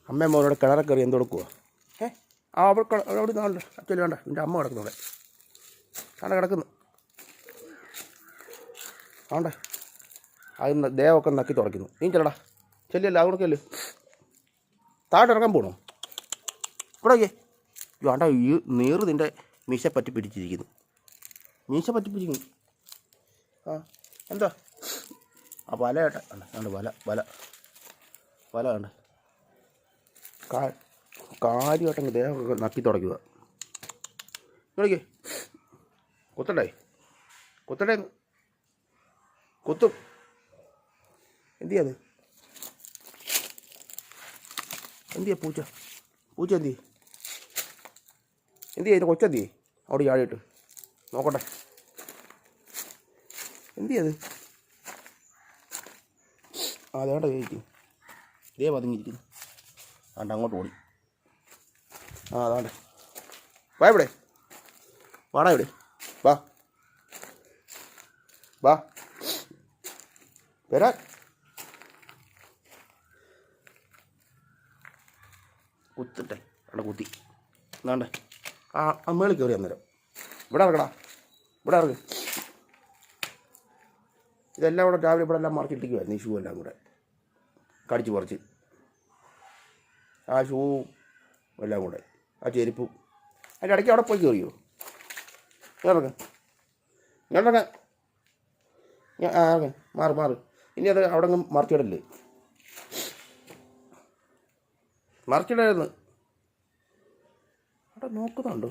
അമ്മയും മോനോട് കിണറൊക്കെ കയറി എന്ത് കൊടുക്കുക? അവിടെ അവിടെ നാളെ അച്ഛൻ വേണ്ട, എൻ്റെ അമ്മ കിടക്കുന്നു അവിടെ. അവിടെ കിടക്കുന്നു. ആണ്ടേ അത് ദേഹമൊക്കെ നക്കി തുടയ്ക്കുന്നു. നീ ചെല്ലടാ, ചെല്ലല്ല അവിടേക്കല്ലേ താഴെ ഇറങ്ങാൻ പോകണോ? ഇവിടേക്കേ വേണ്ട. ഈ നീറ് നിൻ്റെ മീശ പറ്റി പിടിച്ചിരിക്കുന്നു. മീശ പറ്റി പിടിക്കുന്നു. എന്താ വല കേട്ടെ ഉണ്ട്. വല കണ്ട് കാര്യമായിട്ടങ്ങ് ദേഹമൊക്കെ നക്കി തുടയ്ക്കുക. ഇവിടേക്കേ കുത്തണ്ടേ കുത്തും. എന്ത് ചെയ്യാ പൂച്ച എന്ത് ചെയ്യാ കൊച്ചെന്ത് ചെയ്യേ? അവിടെ ചാടിയിട്ട് നോക്കട്ടെ. എന്ത് ചെയ്യത്? അതേണ്ട ചോദിക്കും. ഇതേ പതുങ്ങിയിരിക്കുന്നു. അങ്ങോട്ട് ഓടി. അതാണ്ട് വാ. ഇവിടെ വാടാ, ഇവിടെ വാ വരാൻ. കുത്തിട്ടെ അവിടെ കുത്തി. എന്താണ്ട് മേളിൽ കയറി അന്നേരം. ഇവിടെ ഇറങ്ങടാ, ഇവിടെ ഇറങ്ങ്. ഇതെല്ലാം കൂടെ രാവിലെ ഇവിടെ എല്ലാം മറിച്ചിട്ടിരിക്കുമായിരുന്നു. ഈ ഷൂ എല്ലാം കൂടെ കടിച്ച് പറിച്ച്, ആ ഷൂവും എല്ലാം കൂടെ, ആ ചെരുപ്പും അതിൻ്റെ ഇടയ്ക്ക് അവിടെ പോയി കയറിയോ? ഇങ്ങോട്ടൊക്കെ മാറ്. ഇനി അത് അവിടെ മറിച്ചിടല്ലേ, മറിച്ചിടായിരുന്നു. അവിടെ നോക്കുന്നുണ്ടോ?